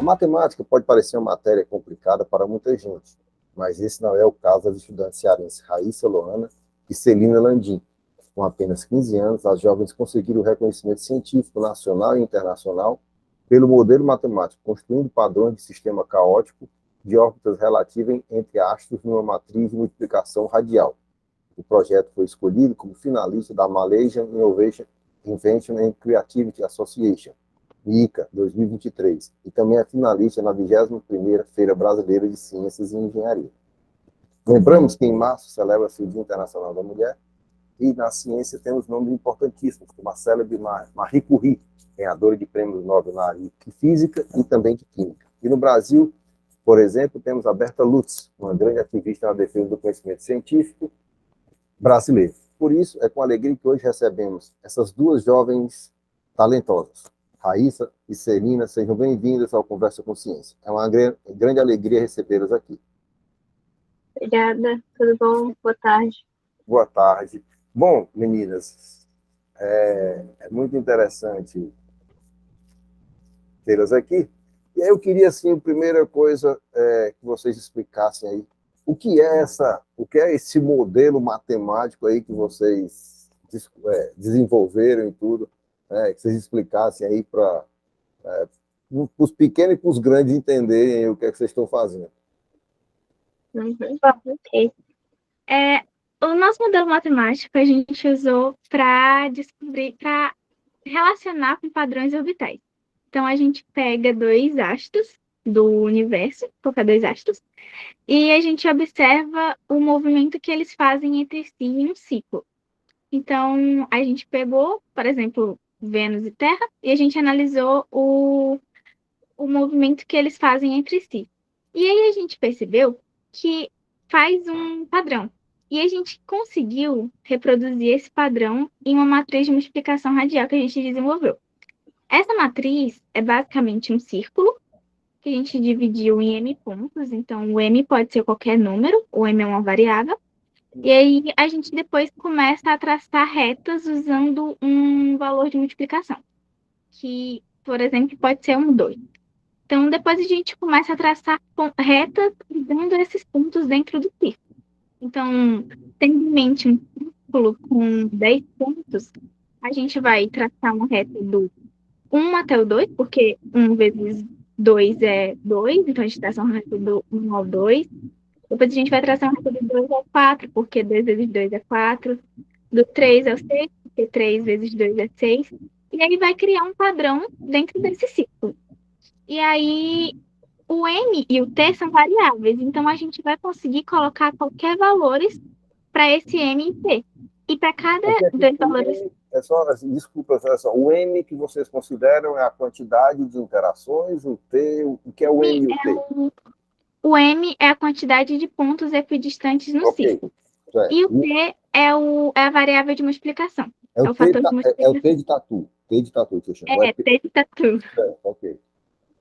A matemática pode parecer uma matéria complicada para muita gente, mas esse não é o caso das estudantes cearenses Raíssa Loana e Celina Landim. Com apenas 15 anos, as jovens conseguiram o reconhecimento científico nacional e internacional pelo modelo matemático, construindo padrões de sistema caótico de órbitas relativas entre astros numa matriz de multiplicação radial. O projeto foi escolhido como finalista da Malaysian Invention and Creativity Association, MICA 2023, e também é finalista na 21ª Feira Brasileira de Ciências e Engenharia. Lembramos que em março celebra-se o Dia Internacional da Mulher, e na ciência temos nomes importantíssimos, como a célebre Marie Curie, ganhadora de prêmios Nobel na área de física e também de química. E no Brasil, por exemplo, temos a Berta Lutz, uma grande ativista na defesa do conhecimento científico brasileiro. Por isso, é com alegria que hoje recebemos essas duas jovens talentosas. Raíssa e Celina, sejam bem-vindas ao Conversa com Ciência. É uma grande alegria recebê-las aqui. Obrigada, tudo bom? Boa tarde. Boa tarde. Bom, meninas, é muito interessante tê-las aqui. E aí eu queria, assim, a primeira coisa que vocês explicassem aí, o que é esse modelo matemático aí que vocês desenvolveram e tudo, que vocês explicassem aí para os pequenos e para os grandes entenderem o que é que vocês estão fazendo. Ok. O nosso modelo matemático a gente usou para relacionar com padrões orbitais. Então, a gente pega dois astros do universo, qualquer dois astros, e a gente observa o movimento que eles fazem entre si em um ciclo. Então, a gente pegou, por exemplo, Vênus e Terra, e a gente analisou o movimento que eles fazem entre si. E aí a gente percebeu que faz um padrão. E a gente conseguiu reproduzir esse padrão em uma matriz de multiplicação radial que a gente desenvolveu. Essa matriz é basicamente um círculo que a gente dividiu em m pontos. Então, o m pode ser qualquer número, o m é uma variável. E aí a gente depois começa a traçar retas usando um valor de multiplicação, que, por exemplo, pode ser 2. Então, depois a gente começa a traçar retas dando esses pontos dentro do círculo. Então, tendo em mente um círculo com 10 pontos, a gente vai traçar uma reta do 1 até o 2, porque 1 vezes 2 é 2, então a gente traça uma reta do 1 ao 2. Depois a gente vai traçar uma reta do 2 ao 4, porque 2 vezes 2 é 4. Do 3 ao 6, porque 3 vezes 2 é 6. E aí vai criar um padrão dentro desse círculo. E aí, o M e o T são variáveis, então a gente vai conseguir colocar qualquer valores para esse M e T. E para cada dois valores... Desculpa, o M que vocês consideram é a quantidade de interações, o T, o que é o M e o T? O M é a quantidade de pontos equidistantes no círculo. Certo. E o T é a variável de multiplicação. É o fator de multiplicação. É o T de tatu. T de tatu, que você chama. T de tatu. Ok.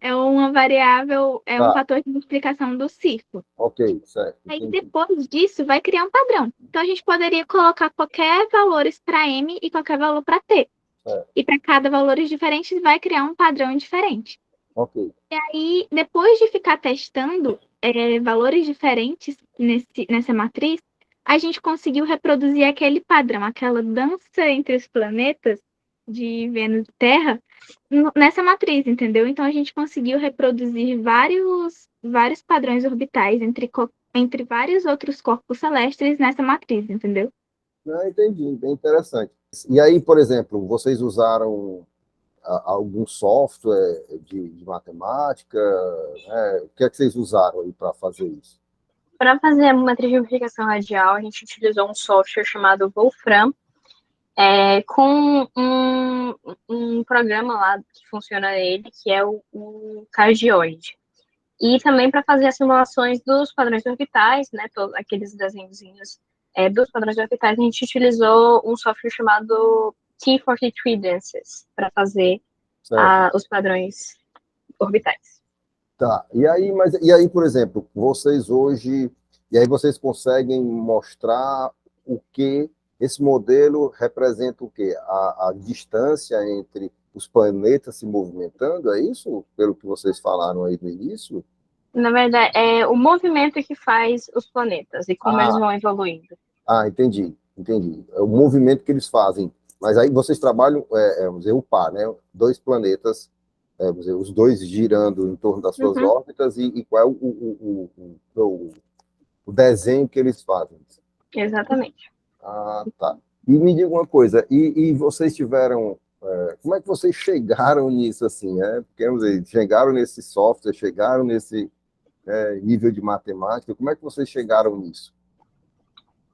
É uma variável, um fator de multiplicação do círculo. Ok, certo. Aí depois disso vai criar um padrão. Então a gente poderia colocar qualquer valores para M e qualquer valor para T. Certo. E para cada valores diferentes vai criar um padrão diferente. Ok. E aí, depois de ficar testando valores diferentes nessa matriz, a gente conseguiu reproduzir aquele padrão, aquela dança entre os planetas de Vênus e Terra, nessa matriz, entendeu? Então, a gente conseguiu reproduzir vários padrões orbitais entre vários outros corpos celestes nessa matriz, entendeu? Entendi, bem interessante. E aí, por exemplo, vocês usaram algum software de matemática? O que é que vocês usaram aí para fazer isso? Para fazer a matriz de multiplicação radial, a gente utilizou um software chamado Wolfram, com um programa lá que funciona nele, que é o Cardioid. E também para fazer as simulações dos padrões orbitais, né, todos aqueles desenhozinhos dos padrões orbitais, a gente utilizou um software chamado T43 Dances para fazer os padrões orbitais. Tá, e aí, por exemplo, vocês hoje, e aí vocês conseguem mostrar o que esse modelo representa o quê? A distância entre os planetas se movimentando, é isso? Pelo que vocês falaram aí no início? Na verdade, é o movimento que faz os planetas e como eles Ah, vão evoluindo. entendi, entendi. É o movimento que eles fazem. Mas aí vocês trabalham, vamos dizer, o par, né? Dois planetas, vamos dizer, os dois girando em torno das suas Uhum, órbitas e qual é o desenho que eles fazem. exatamente. Ah, tá. E me diga uma coisa, e vocês tiveram, como é que vocês chegaram nisso assim, né? Porque, vamos dizer, chegaram nesse software, chegaram nesse nível de matemática, como é que vocês chegaram nisso?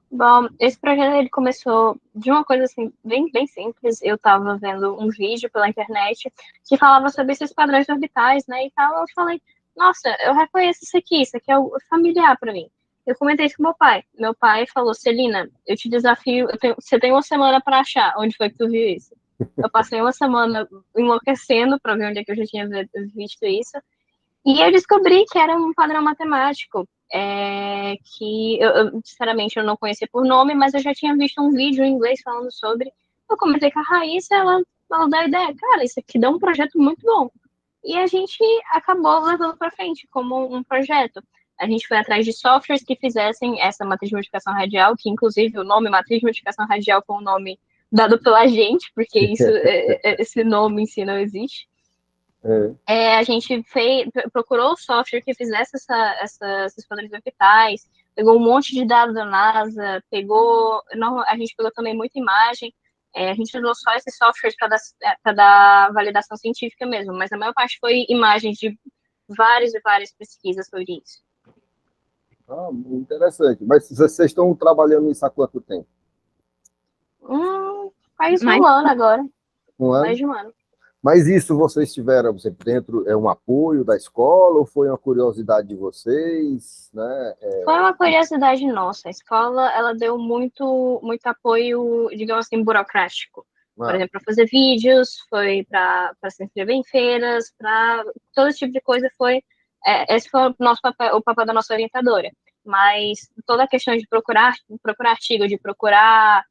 Bom, esse projeto ele começou de uma coisa assim, bem simples. Eu estava vendo um vídeo pela internet que falava sobre esses padrões orbitais, né? E tal. Eu falei, nossa, eu reconheço isso aqui é familiar para mim. Eu comentei isso com meu pai. Meu pai falou, Celina, eu te desafio, você tem uma semana para achar onde foi que tu viu isso. Eu passei uma semana enlouquecendo para ver onde é que eu já tinha visto isso. E eu descobri que era um padrão matemático, que sinceramente, eu não conhecia por nome, mas eu já tinha visto um vídeo em inglês falando sobre. Eu comentei com a Raíssa, ela deu a ideia, cara, isso aqui dá um projeto muito bom. E a gente acabou levando para frente como um projeto. A gente foi atrás de softwares que fizessem essa matriz de multiplicação radial, que inclusive o nome matriz de multiplicação radial foi um nome dado pela gente, porque esse nome em si não existe. A gente procurou o software que fizesse esses padrões orbitais, pegou um monte de dados da NASA, a gente pegou também muita imagem, a gente usou só esses softwares para dar validação científica mesmo, mas a maior parte foi imagens de várias e várias pesquisas sobre isso. Interessante. Mas vocês estão trabalhando nisso há quanto tempo? Faz um ano agora. Um ano? Mais de um ano. Mas isso vocês tiveram, por exemplo, dentro, um apoio da escola ou foi uma curiosidade de vocês, né? Foi uma curiosidade nossa. A escola, ela deu muito apoio, digamos assim, burocrático. Por exemplo, para fazer vídeos, foi para se inscrever em feiras, para todo tipo de coisa foi. Esse foi o nosso papel, o papel da nossa orientadora. Mas toda a questão de procurar artigo, de procurar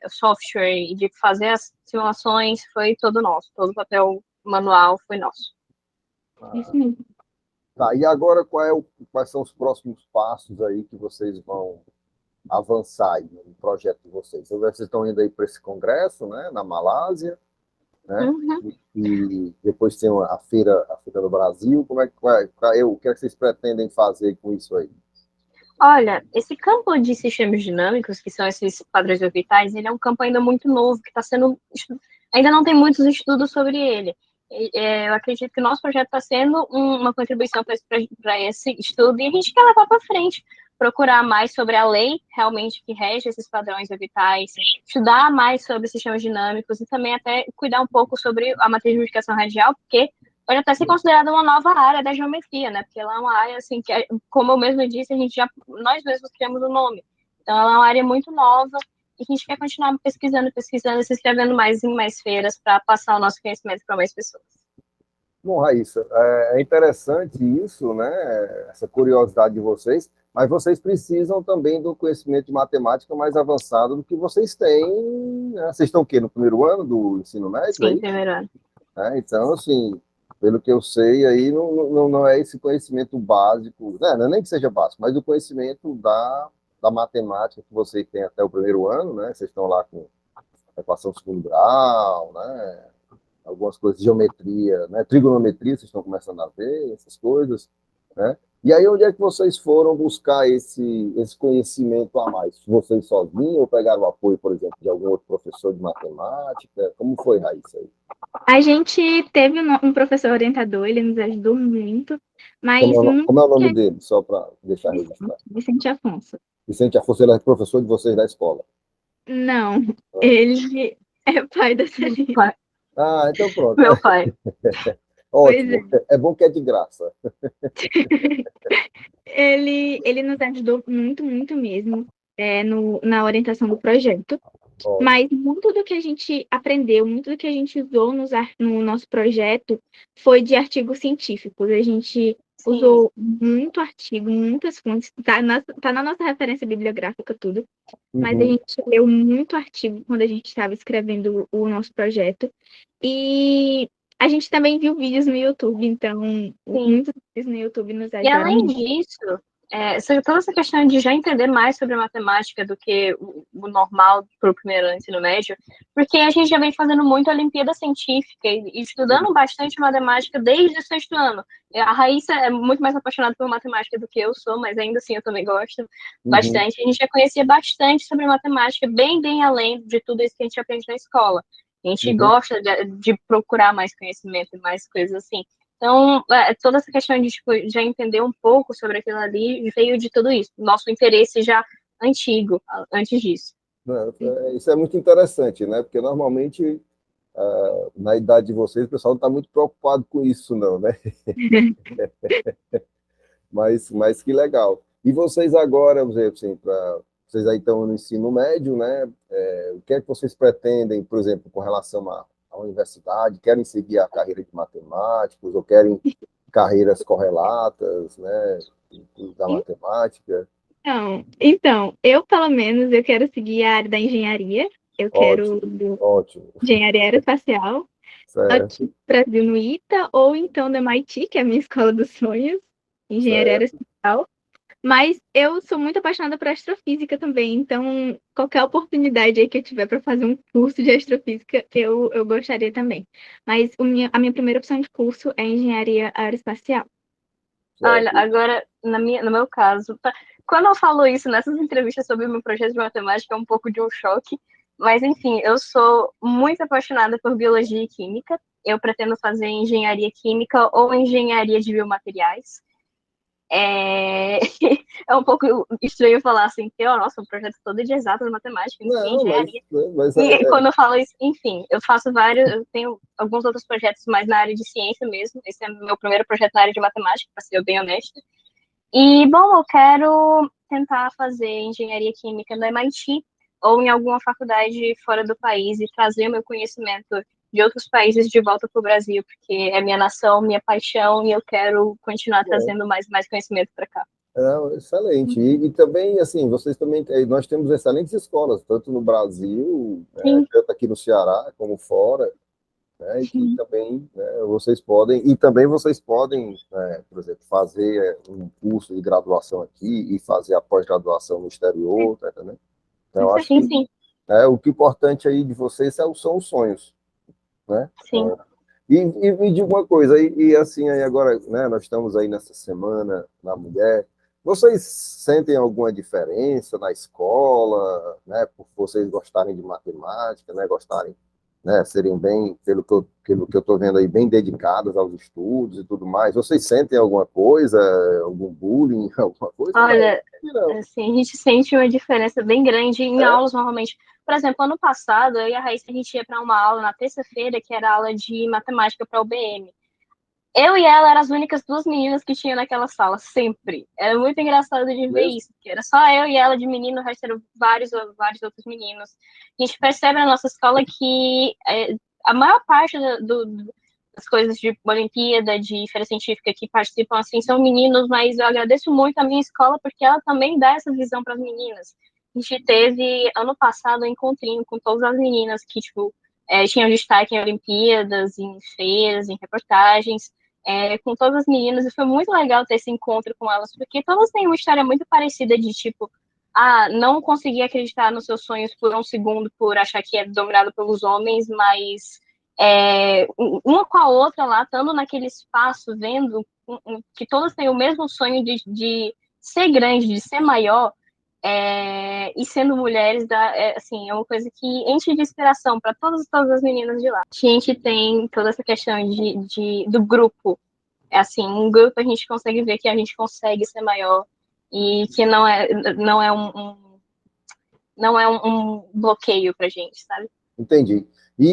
software e de fazer as simulações foi todo nosso. Todo o papel manual foi nosso. Isso mesmo. Tá, e agora quais são os próximos passos aí que vocês vão avançar aí no projeto de vocês? Vocês estão indo aí para esse congresso, né, na Malásia, né? Uhum. E depois tem a feira do Brasil. O que é que vocês pretendem fazer com isso aí? Olha, esse campo de sistemas dinâmicos, que são esses padrões orbitais, ele é um campo ainda muito novo, que está sendo. Ainda não tem muitos estudos sobre ele. Eu acredito que o nosso projeto está sendo uma contribuição para esse estudo e a gente quer levar para frente, procurar mais sobre a lei realmente que rege esses padrões orbitais, estudar mais sobre sistemas dinâmicos e também até cuidar um pouco sobre a matriz de multiplicação radial, porque pode até ser considerada uma nova área da geometria, né? Porque ela é uma área, assim, que, como eu mesmo disse, nós mesmos criamos o nome. Então, ela é uma área muito nova e a gente quer continuar pesquisando, se inscrevendo mais em mais feiras para passar o nosso conhecimento para mais pessoas. Bom, Raíssa, é interessante isso, né? Essa curiosidade de vocês, mas vocês precisam também do conhecimento de matemática mais avançado do que vocês têm, né? Vocês estão o quê? No primeiro ano do ensino médio? Sim, primeiro ano. Então, assim, pelo que eu sei, aí não é esse conhecimento básico, né? Não é nem que seja básico, mas o conhecimento da matemática que vocês têm até o primeiro ano, né? Vocês estão lá com equação de segundo grau, né? Algumas coisas de geometria, né? Trigonometria, vocês estão começando a ver, essas coisas, né? E aí, onde é que vocês foram buscar esse conhecimento a mais? Vocês sozinhos ou pegaram o apoio, por exemplo, de algum outro professor de matemática? Como foi, Raíssa, aí? A gente teve um professor orientador, ele nos ajudou muito, mas Como é o nome dele, só para deixar registrado? Vicente Afonso. Vicente Afonso, ele é professor de vocês da escola? Não, ele é pai da Celina. Então pronto. Meu pai. Ótimo, é bom que é de graça. Ele nos ajudou muito, muito mesmo na orientação do projeto. Mas muito do que a gente aprendeu, muito do que a gente usou no nosso projeto foi de artigos científicos. A gente usou muito artigo, muitas fontes, tá na nossa referência bibliográfica tudo, mas a Uhum. gente leu muito artigo quando a gente estava escrevendo o nosso projeto. E a gente também viu vídeos no YouTube, então Sim. muitos vídeos no YouTube nos E ajudaram além muito. disso, toda essa questão de já entender mais sobre a matemática do que o normal para o primeiro ano do ensino médio, porque a gente já vem fazendo muito Olimpíada Científica e estudando bastante matemática desde o sexto ano. A Raíssa é muito mais apaixonada por matemática do que eu sou, mas ainda assim eu também gosto Uhum. bastante. A gente já conhecia bastante sobre matemática, bem, bem além de tudo isso que a gente aprende na escola. A gente Uhum. gosta de procurar mais conhecimento e mais coisas assim. Então, toda essa questão de tipo, já entender um pouco sobre aquilo ali veio de tudo isso. Nosso interesse já antigo, antes disso. Isso é muito interessante, né? Porque normalmente, na idade de vocês, o pessoal não está muito preocupado com isso, não, né? Mas que legal. E vocês agora, por exemplo, assim, vocês aí estão no ensino médio, né? O que é que vocês pretendem, por exemplo, com relação à universidade? Querem seguir a carreira de matemáticos ou querem carreiras correlatas, né? Da matemática? Então, eu pelo menos eu quero seguir a área da engenharia. Eu quero Ótimo, ótimo, engenharia aeroespacial, aqui certo, no Brasil no ITA, ou então no MIT, que é a minha escola dos sonhos, engenharia certo. aeroespacial. Mas eu sou muito apaixonada por astrofísica também, então qualquer oportunidade aí que eu tiver para fazer um curso de astrofísica, eu gostaria também. Mas a minha primeira opção de curso é engenharia aeroespacial. Olha, Certo. agora, no meu caso, quando eu falo isso nessas entrevistas sobre o meu projeto de matemática, é um pouco de um choque, mas enfim, eu sou muito apaixonada por biologia e química. Eu pretendo fazer engenharia química ou engenharia de biomateriais. É, é um pouco estranho falar assim, que, oh, nossa, um projeto todo de exatas matemática, não sei, Não, engenharia. mas E quando eu falo isso, enfim, eu faço vários, eu tenho alguns outros projetos mais na área de ciência mesmo. Esse é meu primeiro projeto na área de matemática, para ser bem honesta. E, bom, eu quero tentar fazer engenharia química no MIT ou em alguma faculdade fora do país e trazer o meu conhecimento de outros países de volta para o Brasil, porque é minha nação, minha paixão, e eu quero continuar trazendo mais conhecimento para cá. excelente. E também, assim, vocês também, nós temos excelentes escolas, tanto no Brasil, né, Sim, tanto aqui no Ceará como fora, né, e que sim, também, né, vocês podem, e também vocês podem, por exemplo, fazer um curso de graduação aqui e fazer a pós-graduação no exterior, tá entendendo? Então, eu acho sim, que sim, o que é importante aí de vocês são os sonhos, né? sim. E me diga uma coisa, assim, aí agora, né, nós estamos aí nessa semana na mulher, vocês sentem alguma diferença na escola, né, por vocês gostarem de matemática, né, gostarem, né, serem bem, pelo que eu estou vendo aí, bem dedicadas aos estudos e tudo mais, vocês sentem alguma coisa, algum bullying, alguma coisa? Não, Olha, não. assim, a gente sente uma diferença bem grande em É? aulas, normalmente. Por exemplo, ano passado, eu e a Raíssa, a gente ia para uma aula na terça-feira, que era aula de matemática para o UBM. Eu e ela eram as únicas duas meninas que tinha naquela sala, sempre. Era muito engraçado de ver Mesmo? isso, porque era só eu e ela de menino, o resto eram vários outros meninos. A gente percebe na nossa escola que a maior parte das coisas de Olimpíada, de feira científica que participam, assim, são meninos, mas eu agradeço muito a minha escola porque ela também dá essa visão para as meninas. A gente teve, ano passado, um encontrinho com todas as meninas que, tipo, tinham destaque em Olimpíadas, em feiras, em reportagens, com todas as meninas, e foi muito legal ter esse encontro com elas, porque todas têm uma história muito parecida de, tipo, não conseguir acreditar nos seus sonhos por um segundo, por achar que é dominado pelos homens, mas uma com a outra lá, estando naquele espaço, vendo que todas têm o mesmo sonho de ser grande, de ser maior, e sendo mulheres, assim, é uma coisa que enche de inspiração para todas as meninas de lá. A gente tem toda essa questão do grupo. É assim, um grupo a gente consegue ver que a gente consegue ser maior e que não é um bloqueio pra gente, sabe? Entendi.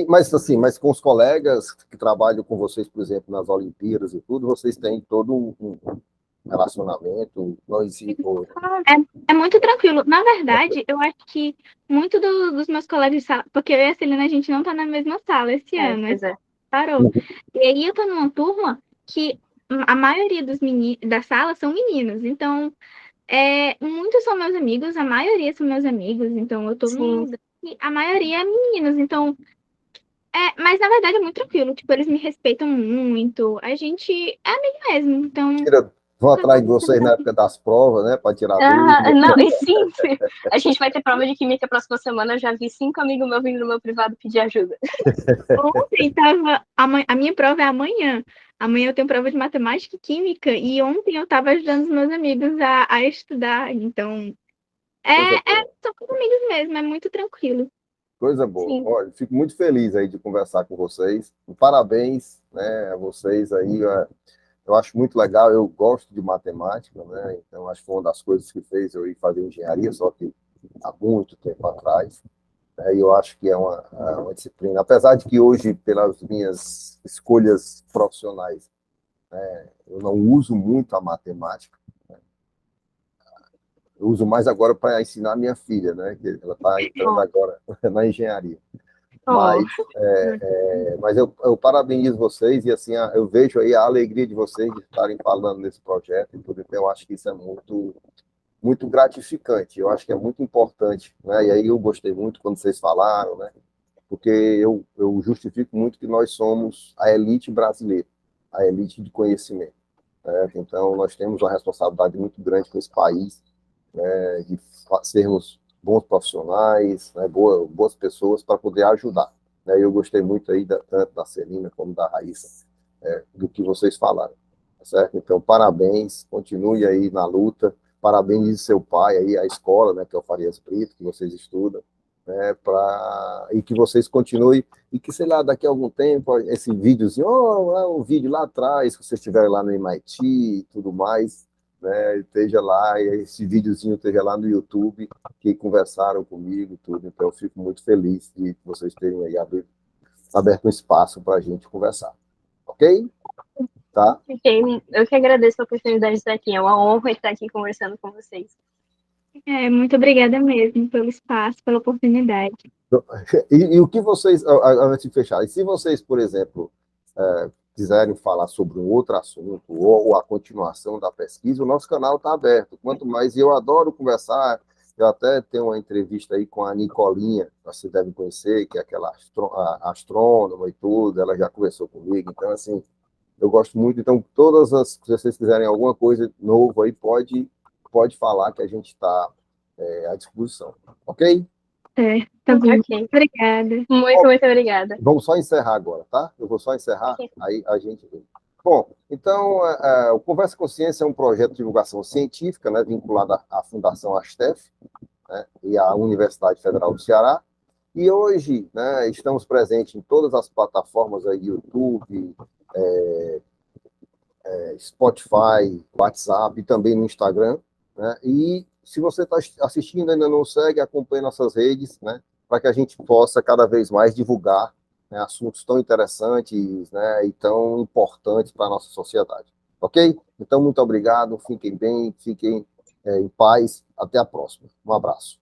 Mas assim, mas com os colegas que trabalham com vocês, por exemplo, nas Olimpíadas e tudo, vocês têm todo um relacionamento, não existe, É muito tranquilo. Na verdade, eu acho que muito dos meus colegas de sala, porque eu e a Celina, a gente não tá na mesma sala esse ano, Pois é. parou. E aí eu tô numa turma que a maioria dos da sala são meninos, então muitos são meus amigos, a maioria são meus amigos, então eu tô Sim. a maioria é meninos, então mas na verdade é muito tranquilo, tipo, eles me respeitam muito, a gente é amigo mesmo, então Vão atrás de vocês na época das provas, né, para tirar dúvida. Não, e sim, a gente vai ter prova de química próxima semana. Eu já vi 5 amigos meus vindo no meu privado pedir ajuda. ontem tava, a minha prova é amanhã. Amanhã eu tenho prova de matemática e química, e ontem eu tava ajudando os meus amigos a estudar, então Coisa boa. são com amigos mesmo, é muito tranquilo. Coisa boa. Sim. Olha, fico muito feliz aí de conversar com vocês. Parabéns, né, a vocês aí. Eu acho muito legal, eu gosto de matemática, né? Então acho que foi uma das coisas que fez eu ir fazer engenharia, só que há muito tempo atrás. E eu acho que é uma disciplina, apesar de que hoje, pelas minhas escolhas profissionais, eu não uso muito a matemática. Eu uso mais agora para ensinar minha filha, né? Que ela está entrando agora na engenharia. Oh. Mas eu parabenizo vocês e assim eu vejo aí a alegria de vocês de estarem falando nesse projeto e tudo. Então eu acho que isso é muito gratificante. Eu acho que é muito importante, né? E aí eu gostei muito quando vocês falaram, né? Porque eu justifico muito que nós somos a elite brasileira, a elite de conhecimento. Né? Então nós temos uma responsabilidade muito grande com esse país, né? De sermos bons profissionais, né? Boas pessoas para poder ajudar. Né? Eu gostei muito aí tanto da Celina como da Raíssa, do que vocês falaram, tá certo? Então, parabéns, continue aí na luta, parabéns seu pai aí, a escola, né, que é o Farias Brito, que vocês estudam, né, e que vocês continuem, e que, sei lá, daqui a algum tempo, esse videozinho, um vídeo lá atrás, que vocês estiverem lá no MIT e tudo mais, né, esteja lá, e esse videozinho esteja lá no YouTube, que conversaram comigo e tudo, então eu fico muito feliz de vocês terem aí aberto um espaço para a gente conversar, ok? Tá? Eu que agradeço a oportunidade de estar aqui. É uma honra estar aqui conversando com vocês. Muito obrigada mesmo pelo espaço, pela oportunidade. E o que vocês, antes de fechar, e se vocês, por exemplo, quiserem falar sobre um outro assunto ou a continuação da pesquisa, o nosso canal está aberto. Quanto mais, eu adoro conversar, eu até tenho uma entrevista aí com a Nicolinha, você deve conhecer, que é aquela astrônoma e tudo, ela já conversou comigo, então, assim, eu gosto muito. Então, se vocês quiserem alguma coisa nova aí, pode falar que a gente está à disposição, ok? Tá bom. Ok. Obrigada. Muito obrigada. Vamos só encerrar agora, tá? Eu vou só encerrar, aí a gente vê. Bom, então, o Conversa com Ciência é um projeto de divulgação científica, né, vinculado à Fundação Astef, né, e à Universidade Federal do Ceará. E hoje, né, estamos presentes em todas as plataformas aí, YouTube, Spotify, WhatsApp e também no Instagram. Né? E se você está assistindo e ainda não segue, acompanhe nossas redes, né, para que a gente possa cada vez mais divulgar, né, assuntos tão interessantes, né, e tão importantes para a nossa sociedade. Ok? Então, muito obrigado, fiquem bem, fiquem em paz. Até a próxima. Um abraço.